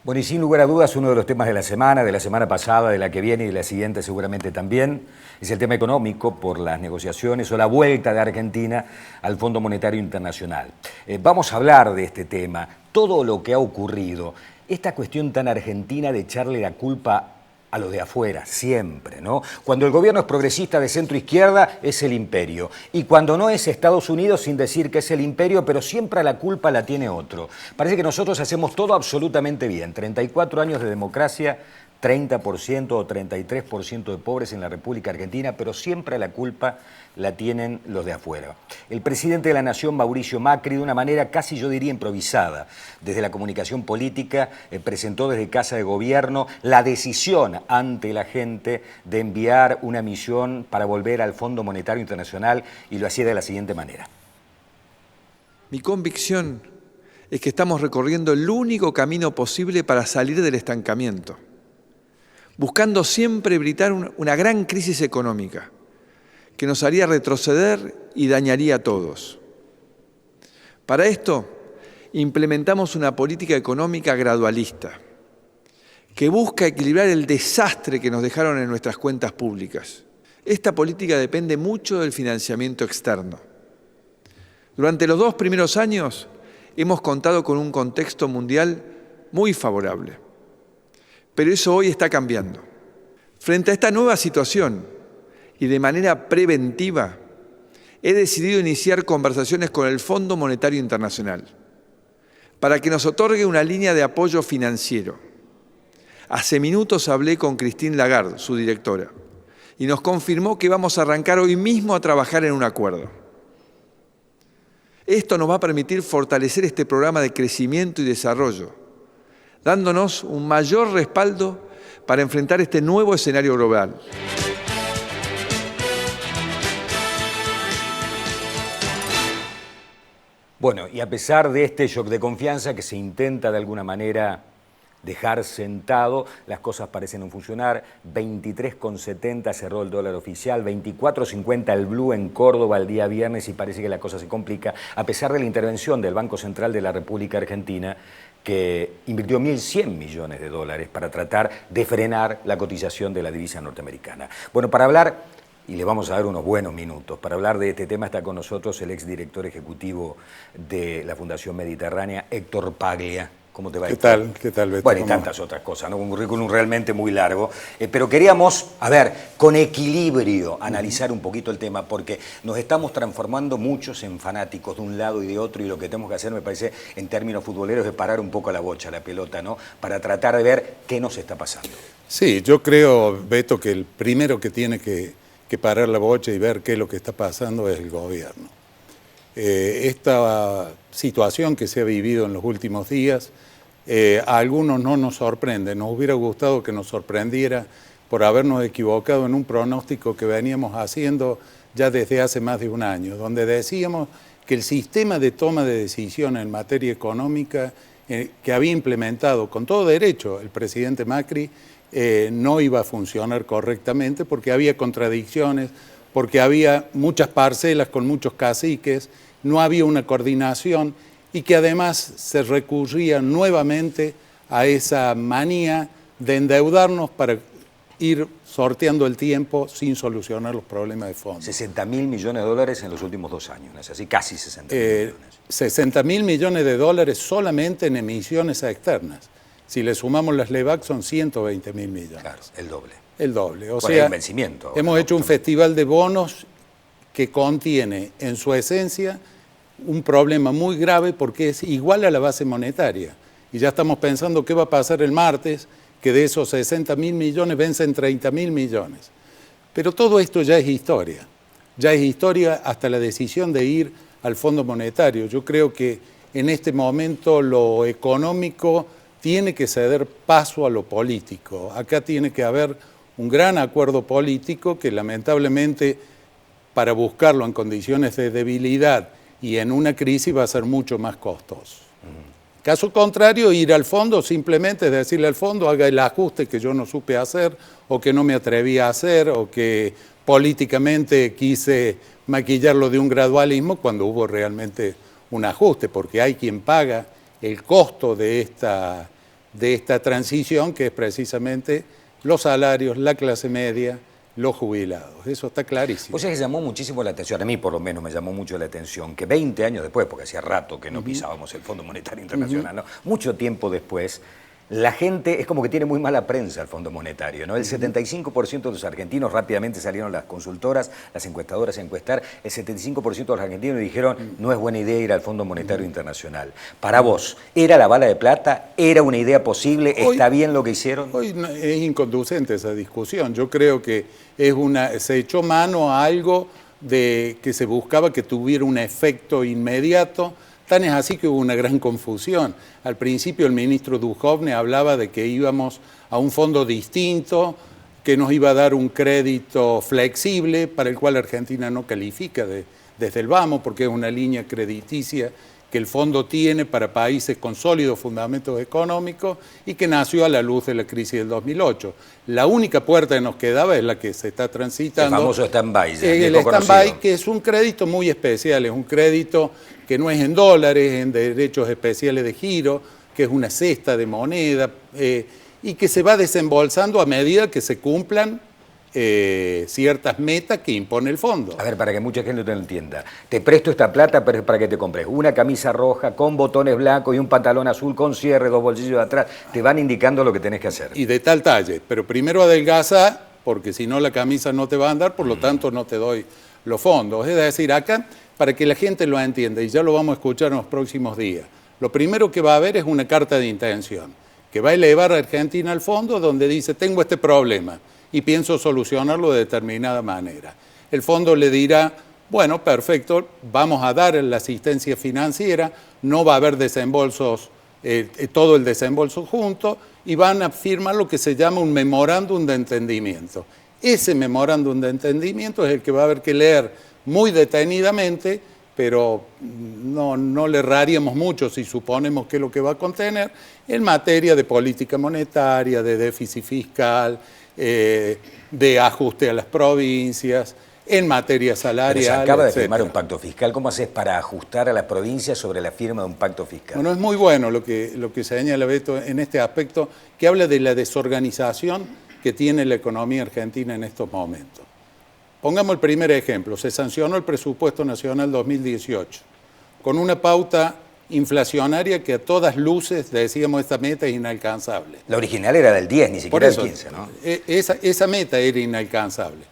Bueno, y sin lugar a dudas, uno de los temas de la semana pasada, de la que viene y de la siguiente seguramente también, es el tema económico por las negociaciones o la vuelta de Argentina al Fondo Monetario Internacional. Vamos a hablar de este tema, todo lo que ha ocurrido, esta cuestión tan argentina de echarle la culpa a los de afuera, siempre, ¿no? Cuando el gobierno es progresista de centro izquierda, es el imperio. Y cuando no es Estados Unidos, sin decir que es el imperio, pero siempre la culpa la tiene otro. Parece que nosotros hacemos todo absolutamente bien. 34 años de democracia, 30% o 33% de pobres en la República Argentina, pero siempre la culpa la tienen los de afuera. El presidente de la Nación, Mauricio Macri, de una manera casi yo diría improvisada, desde la comunicación política, presentó desde Casa de Gobierno la decisión ante la gente de enviar una misión para volver al Fondo Monetario Internacional, y lo hacía de la siguiente manera. Mi convicción es que estamos recorriendo el único camino posible para salir del estancamiento, buscando siempre evitar una gran crisis económica que nos haría retroceder y dañaría a todos. Para esto, implementamos una política económica gradualista que busca equilibrar el desastre que nos dejaron en nuestras cuentas públicas. Esta política depende mucho del financiamiento externo. Durante los 2 primeros años hemos contado con un contexto mundial muy favorable, pero eso hoy está cambiando. Frente a esta nueva situación, y de manera preventiva, he decidido iniciar conversaciones con el Fondo Monetario Internacional para que nos otorgue una línea de apoyo financiero. Hace minutos hablé con Christine Lagarde, su directora, y nos confirmó que vamos a arrancar hoy mismo a trabajar en un acuerdo. Esto nos va a permitir fortalecer este programa de crecimiento y desarrollo, dándonos un mayor respaldo para enfrentar este nuevo escenario global. Bueno, y a pesar de este shock de confianza que se intenta de alguna manera dejar sentado, las cosas parecen no funcionar. 23,70 cerró el dólar oficial, 24,50 el blue en Córdoba el día viernes, y parece que la cosa se complica, a pesar de la intervención del Banco Central de la República Argentina, que invirtió 1.100 millones de dólares para tratar de frenar la cotización de la divisa norteamericana. Bueno, para hablar, y le vamos a dar unos buenos minutos, para hablar de este tema está con nosotros el exdirector ejecutivo de la Fundación Mediterránea, Héctor Paglia. ¿Cómo te va? ¿Qué tal? ¿Qué tal, Beto? Bueno, y tantas otras cosas, ¿no? Un currículum realmente muy largo. Pero queríamos, a ver, con equilibrio, analizar un poquito el tema, porque nos estamos transformando muchos en fanáticos de un lado y de otro, y lo que tenemos que hacer, me parece, en términos futboleros, es parar un poco la bocha, la pelota, ¿no? Para tratar de ver qué nos está pasando. Sí, yo creo, Beto, que el primero que tiene que parar la bocha y ver qué es lo que está pasando es el gobierno. Esta situación que se ha vivido en los últimos días, a algunos no nos sorprende. Nos hubiera gustado que nos sorprendiera por habernos equivocado en un pronóstico que veníamos haciendo ya desde hace más de un año, donde decíamos que el sistema de toma de decisiones en materia económica que había implementado con todo derecho el presidente Macri no iba a funcionar correctamente, porque había contradicciones, porque había muchas parcelas con muchos caciques, no había una coordinación, y que además se recurría nuevamente a esa manía de endeudarnos para ir sorteando el tiempo sin solucionar los problemas de fondo. 60.000 millones de dólares en los últimos 2 años, ¿no es así? Casi 60.000 millones. 60.000 millones de dólares solamente en emisiones externas. Si le sumamos las LEVAC son 120.000 millones. Claro, el doble. El doble. O sea, sea, vencimiento. Hemos hecho un festival de bonos que contiene en su esencia un problema muy grave, porque es igual a la base monetaria. Y ya estamos pensando qué va a pasar el martes, que de esos 60.000 millones vencen 30.000 millones. Pero todo esto ya es historia. Ya es historia hasta la decisión de ir al Fondo Monetario. Yo creo que en este momento lo económico tiene que ceder paso a lo político. Acá tiene que haber un gran acuerdo político que lamentablemente, para buscarlo en condiciones de debilidad y en una crisis, va a ser mucho más costoso. Caso contrario, ir al fondo simplemente es decirle al fondo haga el ajuste que yo no supe hacer, o que no me atreví a hacer, o que políticamente quise maquillarlo de un gradualismo cuando hubo realmente un ajuste, porque hay quien paga el costo de esta de esta transición, que es precisamente los salarios, la clase media, los jubilados. Eso está clarísimo. O sea que llamó muchísimo la atención, a mí por lo menos me llamó mucho la atención, que 20 años después, porque hacía rato que no pisábamos el Fondo Monetario Internacional, ¿no? Mucho tiempo después, la gente es como que tiene muy mala prensa el Fondo Monetario, ¿no? El 75% de los argentinos, rápidamente salieron las consultoras, las encuestadoras a encuestar, el 75% de los argentinos dijeron no es buena idea ir al Fondo Monetario Internacional. Para vos, ¿era la bala de plata? ¿Era una idea posible? ¿Está bien lo que hicieron? Hoy es inconducente esa discusión. Yo creo que se echó mano a algo que se buscaba que tuviera un efecto inmediato. Tan es así que hubo una gran confusión. Al principio el ministro Duhovne hablaba de que íbamos a un fondo distinto, que nos iba a dar un crédito flexible para el cual Argentina no califica desde el vamos, porque es una línea crediticia que el fondo tiene para países con sólidos fundamentos económicos y que nació a la luz de la crisis del 2008. La única puerta que nos quedaba es la que se está transitando. El famoso stand-by. El stand-by, que es un crédito muy especial, es un crédito que no es en dólares, en derechos especiales de giro, que es una cesta de moneda, y que se va desembolsando a medida que se cumplan ciertas metas que impone el fondo. A ver, para que mucha gente te lo entienda. Te presto esta plata para que te compres una camisa roja con botones blancos y un pantalón azul con cierre, 2 bolsillos de atrás. Te van indicando lo que tenés que hacer. Y de tal talle. Pero primero adelgaza, porque si no la camisa no te va a andar, por lo tanto no te doy los fondos. Es decir, acá, para que la gente lo entienda, y ya lo vamos a escuchar en los próximos días, lo primero que va a haber es una carta de intención, que va a elevar a Argentina al fondo, donde dice, tengo este problema y pienso solucionarlo de determinada manera. El fondo le dirá, bueno, perfecto, vamos a dar la asistencia financiera, no va a haber desembolsos, todo el desembolso junto, y van a firmar lo que se llama un memorándum de entendimiento. Ese memorándum de entendimiento es el que va a haber que leer muy detenidamente, pero no le erraríamos mucho si suponemos que es lo que va a contener, en materia de política monetaria, de déficit fiscal, de ajuste a las provincias, en materia salarial. Pero se acaba de etcétera. firmar un pacto fiscal. ¿Cómo haces para ajustar a las provincias sobre la firma de un pacto fiscal? Bueno, es muy bueno lo que señala Beto en este aspecto, que habla de la desorganización que tiene la economía argentina en estos momentos. Pongamos el primer ejemplo. Se sancionó el presupuesto nacional 2018 con una pauta inflacionaria que a todas luces decíamos esta meta es inalcanzable. La original era del 10, ni siquiera del 15, ¿no? Esa meta era inalcanzable.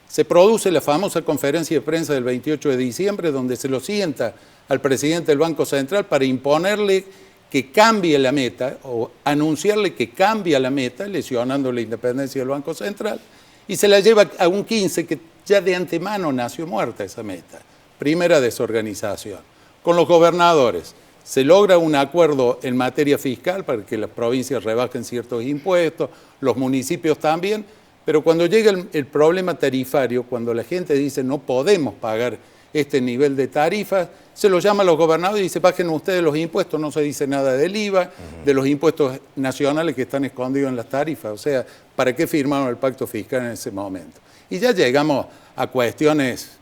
Se produce la famosa conferencia de prensa del 28 de diciembre donde se lo sienta al presidente del Banco Central para imponerle que cambie la meta o anunciarle que cambia la meta, lesionando la independencia del Banco Central, y se la lleva a un 15 que ya de antemano nació muerta esa meta. Primera desorganización. Con los gobernadores se logra un acuerdo en materia fiscal para que las provincias rebajen ciertos impuestos, los municipios también, pero cuando llega el problema tarifario, cuando la gente dice no podemos pagar este nivel de tarifas, se los llama a los gobernadores y dice bajen ustedes los impuestos, no se dice nada del IVA, de los impuestos nacionales que están escondidos en las tarifas, o sea, ¿para qué firmaron el pacto fiscal en ese momento? Y ya llegamos a cuestiones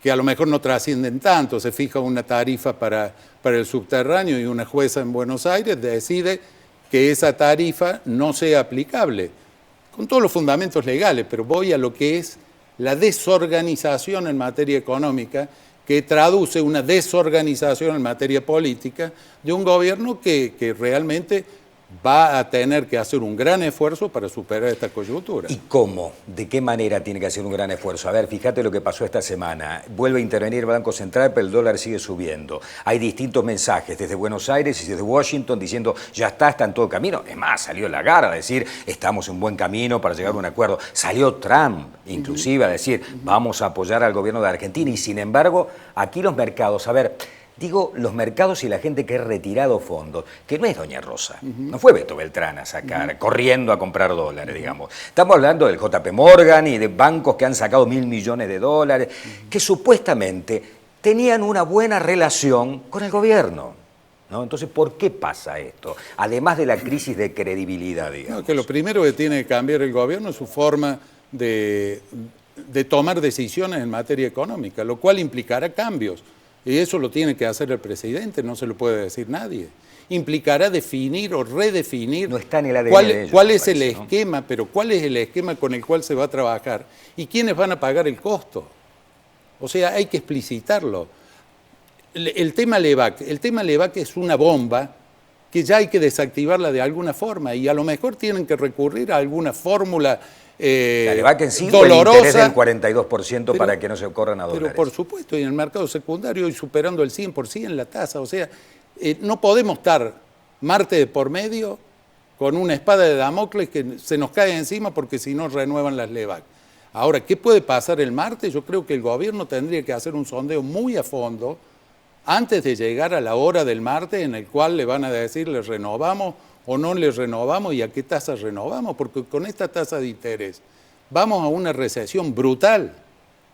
que a lo mejor no trascienden tanto, se fija una tarifa para el subterráneo y una jueza en Buenos Aires decide que esa tarifa no sea aplicable, con todos los fundamentos legales, pero voy a lo que es la desorganización en materia económica, que traduce una desorganización en materia política de un gobierno que realmente va a tener que hacer un gran esfuerzo para superar esta coyuntura. ¿Y cómo? ¿De qué manera tiene que hacer un gran esfuerzo? A ver, fíjate lo que pasó esta semana. Vuelve a intervenir el Banco Central, pero el dólar sigue subiendo. Hay distintos mensajes desde Buenos Aires y desde Washington diciendo ya está en todo camino. Es más, salió Lagarde a decir estamos en buen camino para llegar a un acuerdo. Salió Trump, inclusive, a decir vamos a apoyar al gobierno de Argentina. Y sin embargo, aquí los mercados, a ver, digo, los mercados y la gente que ha retirado fondos, que no es Doña Rosa, no fue Beto Beltrán a sacar, corriendo a comprar dólares, digamos. Estamos hablando del JP Morgan y de bancos que han sacado $1.000 millones, que supuestamente tenían una buena relación con el gobierno, ¿no? Entonces, ¿por qué pasa esto? Además de la crisis de credibilidad, digamos. No, que lo primero que tiene que cambiar el gobierno es su forma de tomar decisiones en materia económica, lo cual implicará cambios. Y eso lo tiene que hacer el presidente, no se lo puede decir nadie. implicará definir o redefinir No está en el ADN cuál, de ellos, cuál me es el parece, ¿no? esquema, pero cuál es el esquema con el cual se va a trabajar y quiénes van a pagar el costo. O sea, hay que explicitarlo. El tema LEVAC es una bomba que ya hay que desactivarla de alguna forma y a lo mejor tienen que recurrir a alguna fórmula La LEVAC en sí, dolorosa. el interés del 42% para que no se corran a dólares. Pero por supuesto, y en el mercado secundario hoy superando el 100% la tasa. O sea, no podemos estar Marte de por medio con una espada de Damocles que se nos cae encima porque si no renuevan las LEVAC. Ahora, ¿qué puede pasar el martes? Yo creo que el gobierno tendría que hacer un sondeo muy a fondo antes de llegar a la hora del martes en el cual le van a decir, ¿les renovamos o no les renovamos y a qué tasa renovamos? Porque con esta tasa de interés vamos a una recesión brutal.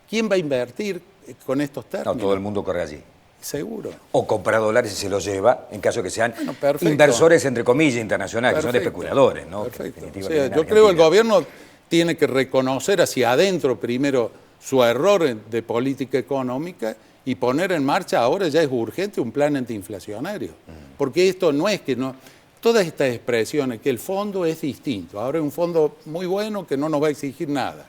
¿Quién va a invertir con estos términos? No, todo el mundo corre allí. Seguro. O compra dólares y se los lleva, en caso que sean Perfecto. inversores, entre comillas, internacionales, Perfecto. que son especuladores, ¿no? Perfecto. Que O sea, yo creo que el gobierno tiene que reconocer hacia adentro primero su error de política económica y poner en marcha, ahora ya es urgente, un plan antiinflacionario. Porque esto no es que no... Todas estas expresiones, que el fondo es distinto, ahora es un fondo muy bueno que no nos va a exigir nada,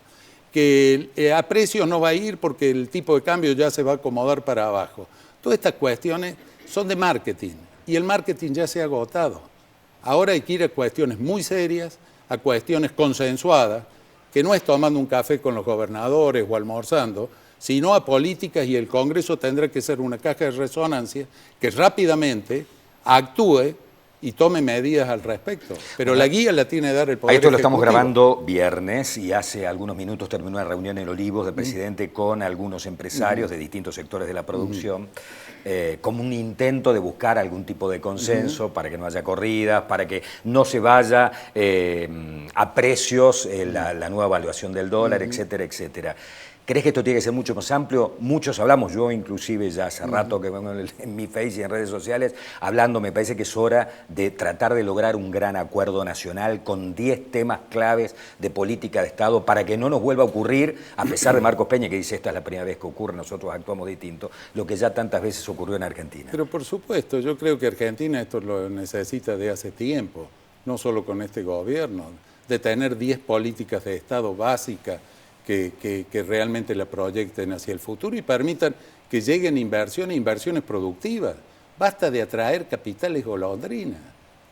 que a precios no va a ir porque el tipo de cambio ya se va a acomodar para abajo. Todas estas cuestiones son de marketing y el marketing ya se ha agotado. Ahora hay que ir a cuestiones muy serias, a cuestiones consensuadas, que no es tomando un café con los gobernadores o almorzando, sino a políticas, y el Congreso tendrá que ser una caja de resonancia que rápidamente actúe y tome medidas al respecto. Pero la guía la tiene que dar el Poder Esto lo estamos Ejecutivo. grabando viernes y hace algunos minutos terminó una reunión en Olivos del presidente con algunos empresarios de distintos sectores de la producción, como un intento de buscar algún tipo de consenso para que no haya corridas, para que no se vaya a precios la nueva evaluación del dólar, etcétera, etcétera. ¿Crees que esto tiene que ser mucho más amplio? Muchos hablamos, yo inclusive ya hace rato que vengo en mi Face y en redes sociales, hablando, me parece que es hora de tratar de lograr un gran acuerdo nacional con 10 temas claves de política de Estado para que no nos vuelva a ocurrir, a pesar de Marcos Peña que dice esta es la primera vez que ocurre, nosotros actuamos distinto, lo que ya tantas veces ocurrió en Argentina. Pero por supuesto, yo creo que Argentina esto lo necesita de hace tiempo, no solo con este gobierno, de tener 10 políticas de Estado básicas que realmente la proyecten hacia el futuro y permitan que lleguen inversiones productivas. Basta de atraer capitales golondrinas.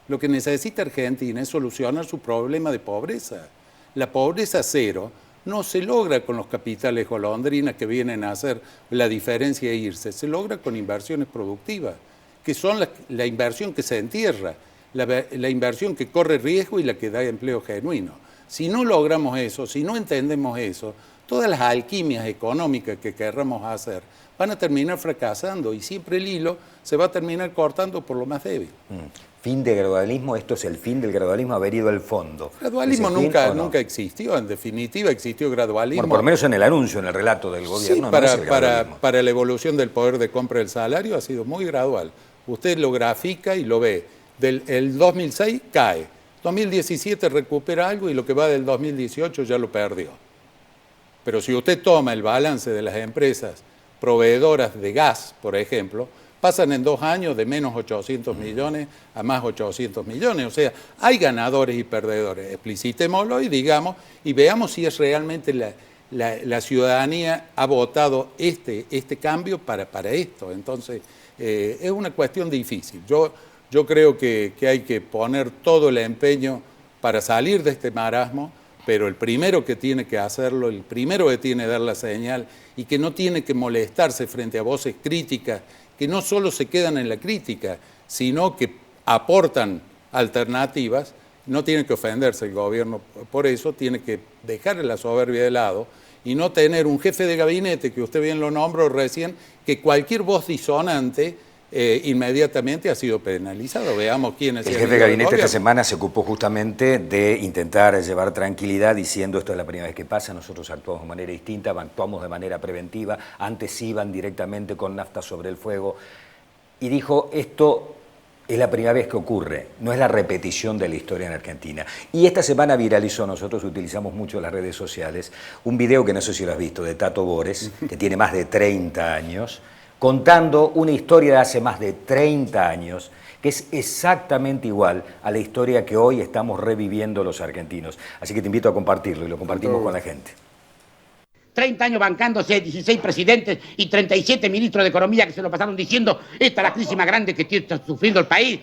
Lo que necesita Argentina es solucionar su problema de pobreza. La pobreza cero no se logra con los capitales golondrinas que vienen a hacer la diferencia e irse, se logra con inversiones productivas, que son la inversión que se entierra, la inversión que corre riesgo y la que da empleo genuino. Si no logramos eso, si no entendemos eso, todas las alquimias económicas que querramos hacer van a terminar fracasando y siempre el hilo se va a terminar cortando por lo más débil. ¿Fin de gradualismo? ¿Esto es el fin del gradualismo? ¿Haber ido al fondo? Gradualismo nunca existió, en definitiva existió gradualismo. Bueno, por lo menos en el anuncio, en el relato del gobierno. Sí, para la evolución del poder de compra del salario ha sido muy gradual. Usted lo grafica y lo ve. El 2006 cae. 2017 recupera algo y lo que va del 2018 ya lo perdió. Pero si usted toma el balance de las empresas proveedoras de gas, por ejemplo, pasan en 2 años de menos 800 millones a más 800 millones. O sea, hay ganadores y perdedores. Explicitémoslo y digamos, y veamos si es realmente la ciudadanía ha votado este cambio para esto. Entonces, es una cuestión difícil. Yo creo que hay que poner todo el empeño para salir de este marasmo, pero el primero que tiene que hacerlo, el primero que tiene que dar la señal y que no tiene que molestarse frente a voces críticas, que no solo se quedan en la crítica, sino que aportan alternativas, no tiene que ofenderse el gobierno por eso, tiene que dejar la soberbia de lado y no tener un jefe de gabinete, que usted bien lo nombró recién, que cualquier voz disonante inmediatamente ha sido penalizado. Veamos quién es el jefe de gabinete esta semana se ocupó justamente de intentar llevar tranquilidad diciendo esto es la primera vez que pasa, nosotros actuamos de manera distinta, actuamos de manera preventiva, antes iban directamente con nafta sobre el fuego y dijo esto es la primera vez que ocurre, no es la repetición de la historia en Argentina. Y esta semana viralizó, nosotros utilizamos mucho las redes sociales, un video que no sé si lo has visto, de Tato Bores, que tiene más de 30 años, contando una historia de hace más de 30 años que es exactamente igual a la historia que hoy estamos reviviendo los argentinos. Así que te invito a compartirlo y lo compartimos con la gente. 30 años bancándose, 16 presidentes y 37 ministros de Economía que se lo pasaron diciendo: esta es la crisis más grande que está sufriendo el país,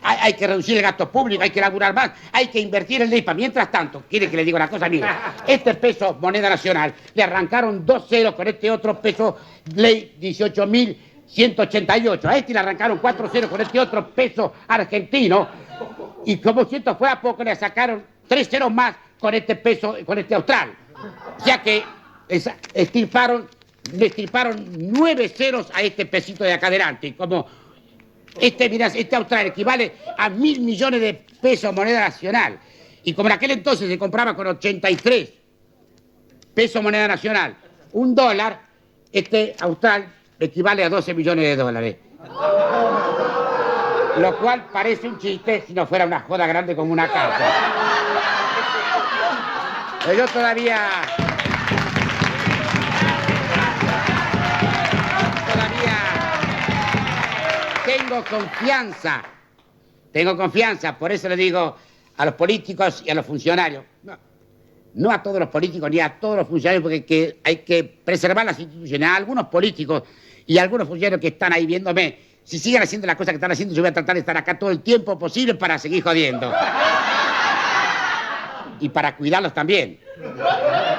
hay que reducir el gasto público, hay que laburar más, hay que invertir en ley. Mientras tanto, quiere que le diga una cosa, amigo, este peso moneda nacional, le arrancaron 2 ceros con este otro peso ley 18.188, a este le arrancaron 4 ceros con este otro peso argentino, y como si esto fuera poco, le sacaron 3 ceros más con este peso, con este austral. O sea que le estirparon 9 ceros a este pesito de acá adelante. Y como este austral equivale a 1.000 millones de pesos moneda nacional, y como en aquel entonces se compraba con 83 pesos moneda nacional un dólar, este austral equivale a 12 millones de dólares. Lo cual parece un chiste si no fuera una joda grande como una casa. Pero yo todavía tengo confianza, por eso le digo a los políticos y a los funcionarios, no a todos los políticos ni a todos los funcionarios, porque hay que preservar las instituciones. A algunos políticos y a algunos funcionarios que están ahí viéndome, si siguen haciendo las cosas que están haciendo, yo voy a tratar de estar acá todo el tiempo posible para seguir jodiendo. Y para cuidarlos también.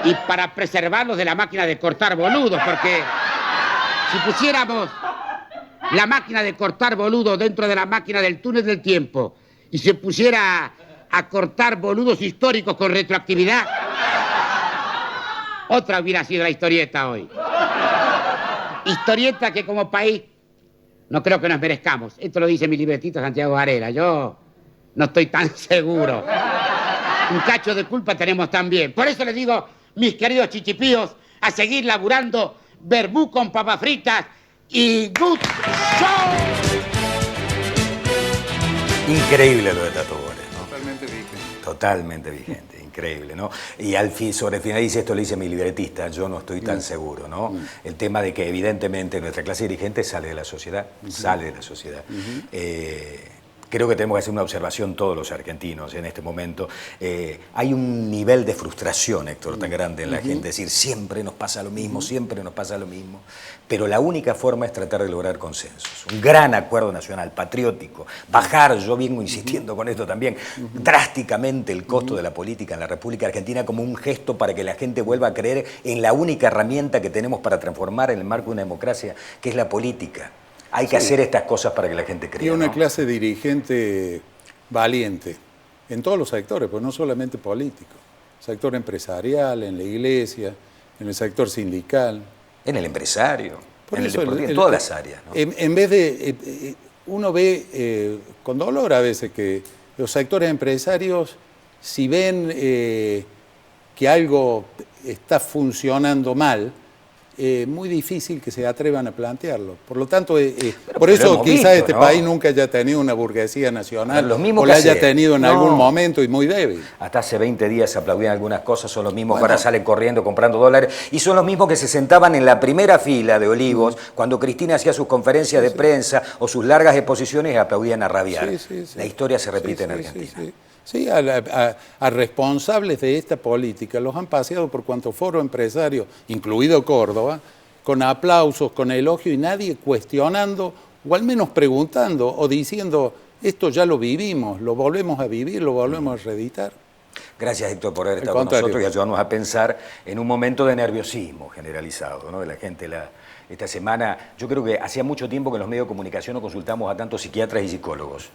Y para preservarlos de la máquina de cortar boludos, porque si pusiéramos la máquina de cortar boludos dentro de la máquina del túnel del tiempo y se pusiera a cortar boludos históricos con retroactividad, otra hubiera sido la historieta hoy. Historieta que como país no creo que nos merezcamos. Esto lo dice mi libretito Santiago Varela. Yo no estoy tan seguro. Un cacho de culpa tenemos también. Por eso les digo, mis queridos chichipíos, a seguir laburando verbú con papas fritas y good show. Increíble lo de Tato Bores, ¿no? Totalmente vigente. Totalmente vigente, increíble, ¿no? Y sobre el final dice, esto lo dice mi libretista, yo no estoy tan seguro, ¿no? El tema de que evidentemente nuestra clase dirigente sale de la sociedad, sale de la sociedad. Creo que tenemos que hacer una observación todos los argentinos en este momento. Hay un nivel de frustración, Héctor, tan grande en la gente, decir siempre nos pasa lo mismo, siempre nos pasa lo mismo. Pero la única forma es tratar de lograr consensos. Un gran acuerdo nacional, patriótico, bajar, yo vengo insistiendo con esto también, drásticamente el costo de la política en la República Argentina como un gesto para que la gente vuelva a creer en la única herramienta que tenemos para transformar en el marco de una democracia, que es la política. Hay que hacer estas cosas para que la gente crea. Y una ¿no? clase dirigente valiente en todos los sectores, pues no solamente político. Sector empresarial, en la iglesia, en el sector sindical. En el empresario, Por en eso el deportivo, en todas las áreas. ¿no? En vez de... uno ve con dolor a veces que los sectores empresarios, si ven que algo está funcionando mal, muy difícil que se atrevan a plantearlo. Por lo tanto, por eso quizás este país nunca haya tenido una burguesía nacional, o la haya tenido en algún momento y muy débil. Hasta hace 20 días se aplaudían algunas cosas, son los mismos que ahora salen corriendo comprando dólares, y son los mismos que se sentaban en la primera fila de Olivos cuando Cristina hacía sus conferencias de prensa o sus largas exposiciones y aplaudían a rabiar. La historia se repite en Argentina. Sí, a responsables de esta política los han paseado por cuanto foro empresario, incluido Córdoba, con aplausos, con elogio y nadie cuestionando o al menos preguntando o diciendo esto ya lo vivimos, lo volvemos a vivir, lo volvemos a reeditar. Gracias, Héctor, por haber estado con nosotros y ayudarnos a pensar en un momento de nerviosismo generalizado, ¿no? De la gente. Esta semana, yo creo que hacía mucho tiempo que en los medios de comunicación no consultamos a tantos psiquiatras y psicólogos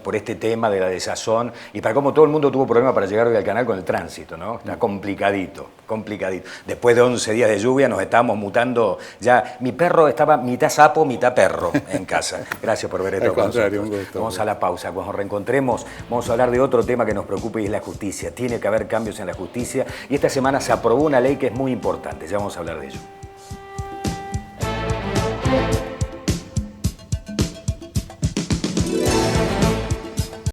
por este tema de la desazón y para cómo todo el mundo tuvo problemas para llegar hoy al canal con el tránsito, ¿no? Está complicadito, complicadito. Después de 11 días de lluvia nos estábamos mutando ya. Mi perro estaba mitad sapo, mitad perro en casa. Gracias por haber estado con nosotros. Un gusto. Vamos a la pausa. Cuando nos reencontremos vamos a hablar de otro tema que nos preocupa y es la justicia. Tiene que haber cambios en la justicia y esta semana se aprobó una ley que es muy importante. Ya vamos a hablar de ello.